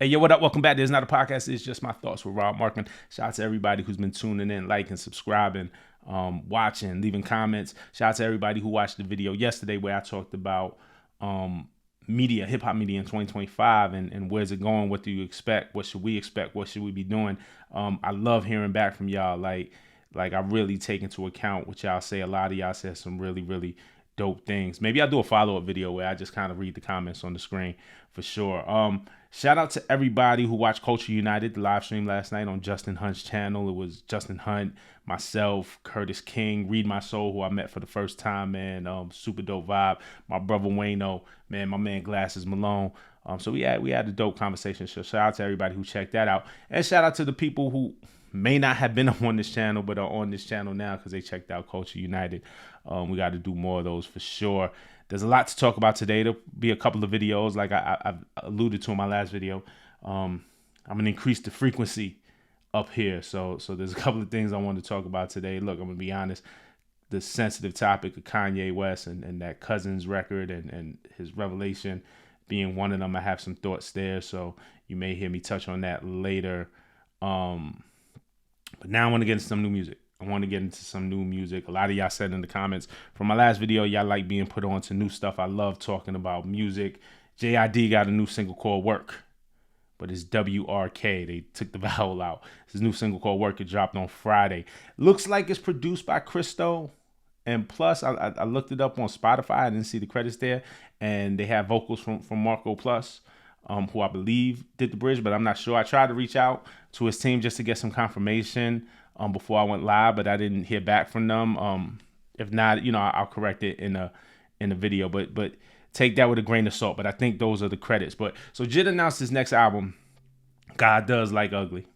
Hey, yo, what up? Welcome back. There's not a podcast. It's just my thoughts with Rob Markman. Shout out to everybody who's been tuning in, liking, subscribing, watching, leaving comments. Shout out to everybody who watched the video yesterday where I talked about media, hip hop media in 2025 and where's it going? What do you expect? What should we expect? What should we be doing? I love hearing back from y'all. Like I really take into account what y'all say. A lot of y'all said some really, really dope things. Maybe I'll do a follow-up video where I just kind of read the comments on the screen for sure. Shout out to everybody who watched Culture United, the live stream last night on Justin Hunt's channel. It was Justin Hunt, myself, Curtis King, Read My Soul, who I met for the first time, man. Super dope vibe. My brother Wayno, man, my man Glasses Malone. So we had a dope conversation. So shout out to everybody who checked that out. And shout out to the people who may not have been on this channel, but are on this channel now because they checked out Culture United. We got to do more of those for sure. There's a lot to talk about today. There'll be a couple of videos like I've alluded to in my last video. I'm going to increase the frequency up here. So there's a couple of things I want to talk about today. Look, I'm going to be honest. The sensitive topic of Kanye West and that Cousins record and his revelation being one of them. I have some thoughts there. So you may hear me touch on that later. But now I want to get into some new music. A lot of y'all said in the comments from my last video, y'all like being put on to new stuff. I love talking about music. J.I.D. got a new single called Work, but it's WRK. They took the vowel out. His new single called Work. It dropped on Friday. Looks like it's produced by Christo. And plus, I looked it up on Spotify. I didn't see the credits there. And they have vocals from Marco Plus, who I believe did the bridge, but I'm not sure. I tried to reach out to his team just to get some confirmation before I went live, but I didn't hear back from them. If not, I'll correct it in a video. But take that with a grain of salt. But I think those are the credits. But so J.I.D announced his next album, God Does Like Ugly.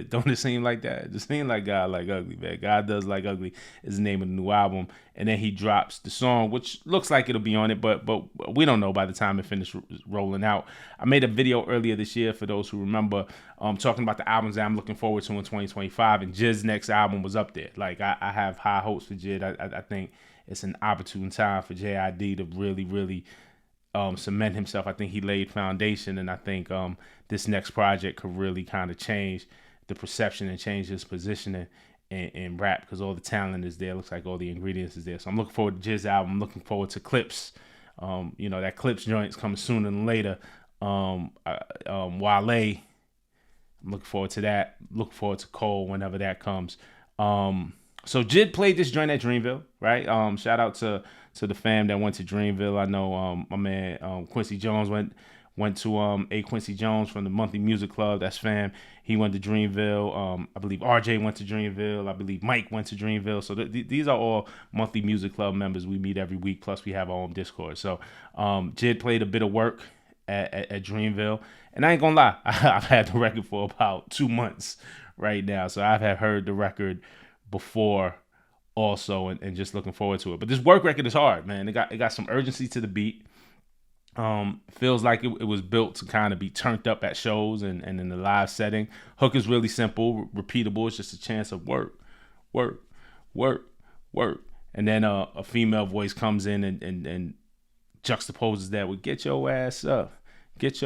Don't it seem like that? It just seems like God Like Ugly, man. God Does Like Ugly is the name of the new album. And then he drops the song, which looks like it'll be on it, but we don't know by the time it finishes rolling out. I made a video earlier this year, for those who remember, talking about the albums that I'm looking forward to in 2025, and J.I.D's next album was up there. Like, I have high hopes for J.I.D. I think it's an opportune time for J.I.D. to really, really cement himself. I think he laid foundation, and I think this next project could really kind of change the perception and change his positioning in rap, because all the talent is there. Looks like all the ingredients is there. So I'm looking forward to J.I.D's album. I'm looking forward to Clips. That Clips joint's coming sooner than later. Wale, I'm looking forward to that. Looking forward to Cole whenever that comes. So J.I.D played this joint at Dreamville, right? Shout out to the fam that went to Dreamville. I know my man Quincy Jones went to A. Quincy Jones from the Monthly Music Club. That's fam. He went to Dreamville. I believe RJ went to Dreamville. I believe Mike went to Dreamville. So these are all Monthly Music Club members. We meet every week. Plus we have our own Discord. So J.I.D played a bit of Work at Dreamville. And I ain't gonna lie, I've had the record for about 2 months right now. So I've heard the record before also, and just looking forward to it. But this Work record is hard, man. It got some urgency to the beat. Feels like it was built to kind of be turned up at shows and in the live setting. Hook is really simple, repeatable. It's just a chance of work. And then a female voice comes in and juxtaposes that with get your ass up. Kind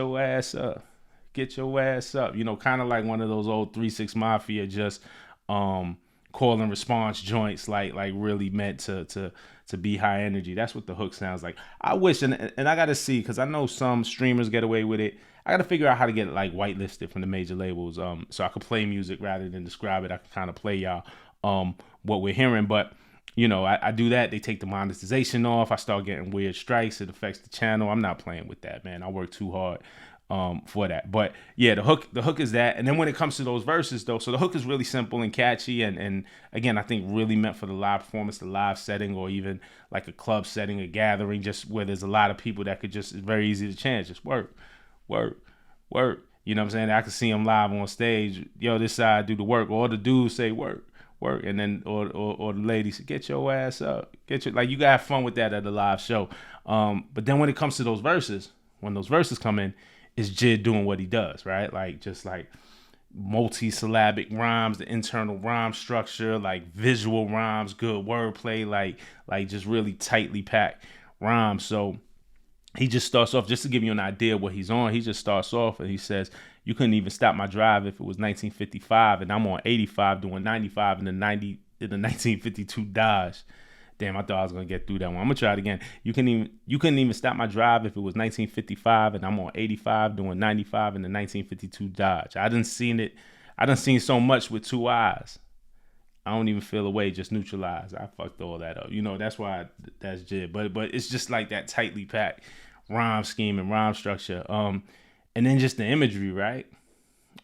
of like one of those old 3-6 Mafia, just call and response joints, like really meant to be high energy. That's what the hook sounds like. I wish, and I gotta see, because I know some streamers get away with it. I gotta figure out how to get it like whitelisted from the major labels, so I could play music rather than describe it. I can kind of play y'all what we're hearing, but I do that. They take the monetization off. I start getting weird strikes. It affects the channel. I'm not playing with that, man. I work too hard for that. But yeah, the hook is that. And then when it comes to those verses though, so the hook is really simple and catchy, and again, I think really meant for the live performance, the live setting, or even like a club setting, a gathering, just where there's a lot of people that could just, it's very easy to chant, just work. You know what I'm saying? I could see them live on stage. Yo, this side do the work, or the dudes say work, and then or the ladies say, get your ass up, like you gotta have fun with that at a live show. But then when it comes to those verses, when those verses come in, is J.I.D doing what he does, right? Like just like multi-syllabic rhymes, the internal rhyme structure, like visual rhymes, good wordplay, like just really tightly packed rhymes. So he just starts off, just to give you an idea what he's on. He just starts off and he says, "You couldn't even stop my drive if it was 1955, and I'm on 85 doing 95 in the 1952 Dodge." Damn, I thought I was gonna get through that one. I'm gonna try it again. You couldn't even stop my drive if it was 1955, and I'm on 85 doing 95 in the 1952 Dodge. I done seen so much with two eyes. I don't even feel away, just neutralized. I fucked all that up. That's why that's J.I.D. But it's just like that tightly packed rhyme scheme and rhyme structure. And then just the imagery, right?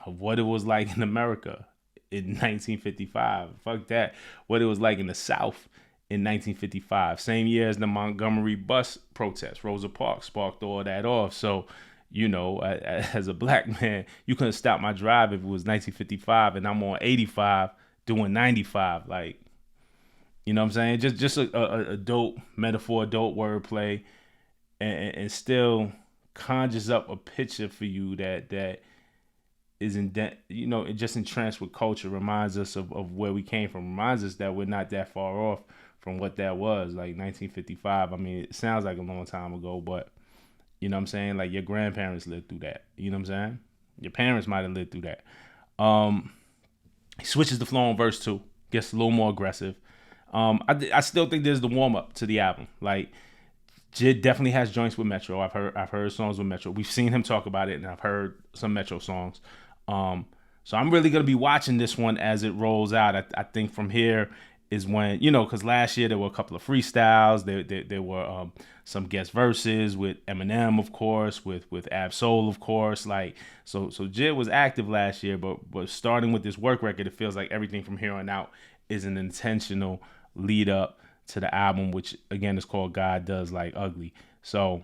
Of what it was like in America in 1955. Fuck that. What it was like in the South in 1955. Same year as the Montgomery bus protest. Rosa Parks sparked all that off. So, as a black man, you couldn't stop my drive if it was 1955 and I'm on 85 doing 95. Like, you know what I'm saying? Just a dope metaphor, dope wordplay, and still conjures up a picture for you that is just entranced with culture, reminds us of where we came from, reminds us that we're not that far off from what that was, like 1955. I mean, it sounds like a long time ago, but you know what I'm saying? Like your grandparents lived through that. You know what I'm saying? Your parents might have lived through that. He switches the flow on verse 2, gets a little more aggressive. I still think there's the warm up to the album. Like J.I.D definitely has joints with Metro. I've heard songs with Metro. We've seen him talk about it, and I've heard some Metro songs. So I'm really gonna be watching this one as it rolls out. I think from here is when, because last year there were a couple of freestyles. There were some guest verses with Eminem, of course, with Ab Soul, of course. Like so J.I.D was active last year, but starting with this work record, it feels like everything from here on out is an intentional lead up to the album, which again is called God Does Like Ugly. So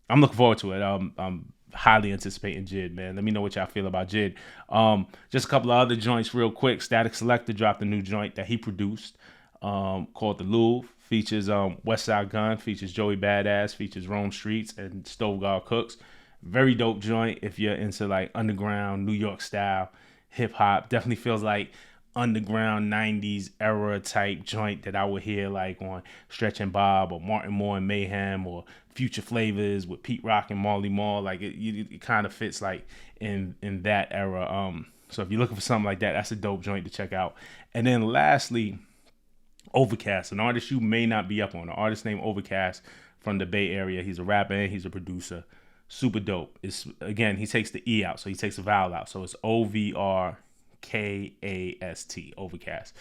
I'm looking forward to it. I'm highly anticipating J.I.D, man. Let me know what y'all feel about J.I.D. Just a couple of other joints real quick. Static Selector dropped a new joint that he produced called The Louvre. Features West Side Gun, features Joey Badass, features Rome Streets and Stove God Cooks. Very dope joint if you're into like underground New York style hip hop. Definitely feels like underground 90s era type joint that I would hear like on Stretch and Bob or Martin Moore and Mayhem or Future Flavors with Pete Rock and Marley Marl. Like it kind of fits like in that era. So if you're looking for something like that, that's a dope joint to check out. And then lastly, Ovrkast, an artist you may not be up on, an artist named Ovrkast from the Bay Area. He's a rapper and he's a producer. Super dope. It's again, he takes the E out, so he takes a vowel out. So it's Ovrkast, Ovrkast.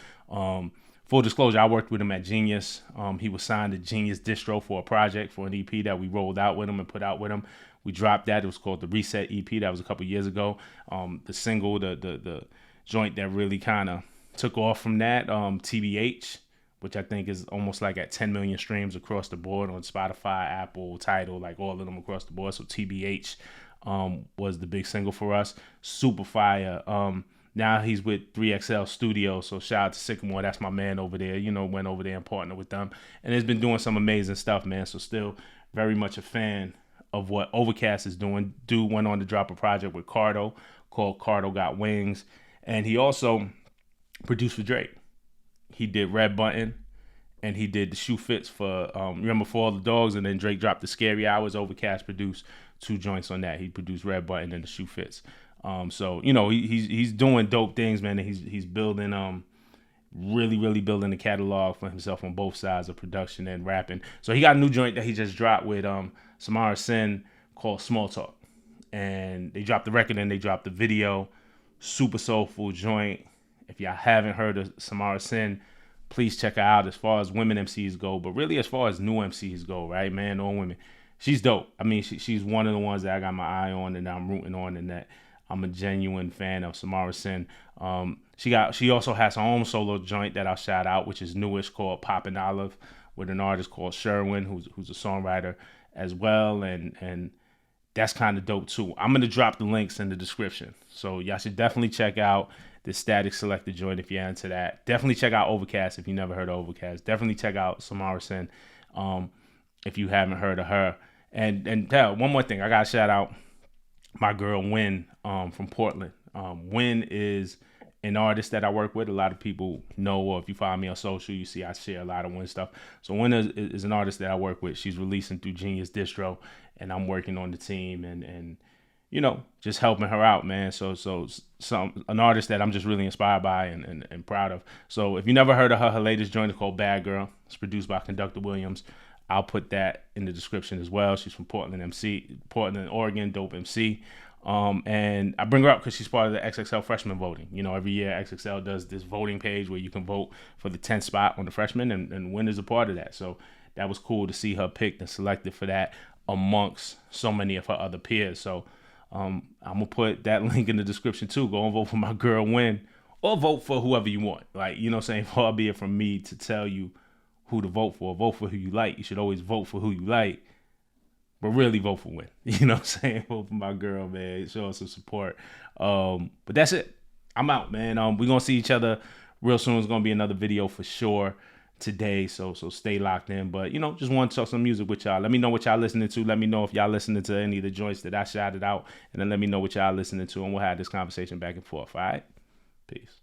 Full disclosure, I worked with him at Genius. He was signed to Genius Distro for a project, for an EP that we rolled out with him and put out with him. We dropped that. It was called the Reset EP. That was a couple years ago. The single, the joint that really kind of took off from that, TBH, which I think is almost like at 10 million streams across the board on Spotify, Apple, Tidal, like all of them across the board. So TBH was the big single for us. Super fire. Now he's with 3XL Studios, so shout out to Sycamore. That's my man over there. Went over there and partnered with them, and has been doing some amazing stuff, man. So still very much a fan of what Ovrkast is doing. Dude went on to drop a project with Cardo called Cardo Got Wings, and he also produced for Drake. He did Red Button, and he did the Shoe Fits for remember For All the Dogs, and then Drake dropped the Scary Hours. Ovrkast produced 2 joints on that. He produced Red Button and the Shoe Fits. So he's doing dope things, man. And he's building really building the catalog for himself on both sides of production and rapping. So he got a new joint that he just dropped with Samara Cyn called Small Talk, and they dropped the record and they dropped the video. Super soulful joint. If y'all haven't heard of Samara Cyn, please check her out as far as women MCs go, but really as far as new MCs go, right, man, or women. She's dope. I mean, she's one of the ones that I got my eye on and I'm rooting on, and that I'm a genuine fan of Samara Cyn. She also has her own solo joint that I'll shout out, which is newish, called Poppin' Olive, with an artist called Sherwin, who's a songwriter as well, and that's kind of dope too. I'm gonna drop the links in the description, so y'all should definitely check out the Static Selector joint if you're into that. Definitely check out Ovrkast if you never heard of Ovrkast. Definitely check out Samara Cyn if you haven't heard of her. And one more thing, I gotta shout out my girl Win from Portland. Win is an artist that I work with. A lot of people know, or if you follow me on social, you see I share a lot of Win stuff. So Win is an artist that I work with. She's releasing through Genius Distro, and I'm working on the team and just helping her out, man. So an artist that I'm just really inspired by and proud of. So if you never heard of her latest joint is called Bad Girl. It's produced by Conductor Williams. I'll put that in the description as well. She's from Portland, Oregon, dope MC. And I bring her up because she's part of the XXL freshman voting. Every year XXL does this voting page where you can vote for the 10th spot on the freshman, and Win is a part of that. So that was cool to see her picked and selected for that amongst so many of her other peers. So I'm gonna put that link in the description too. Go and vote for my girl Win, or vote for whoever you want. Like, far be it from me to tell you who to vote for. Vote for who you like. You should always vote for who you like, but really vote for Win. Vote for my girl, man. Show us some support. But that's it. I'm out, man. We're gonna see each other real soon. It's gonna be another video for sure today, so stay locked in. But just want to talk some music with y'all. Let me know what y'all listening to. Let me know if y'all listening to any of the joints that I shouted out, and then let me know what y'all listening to, and we'll have this conversation back and forth. All right, peace.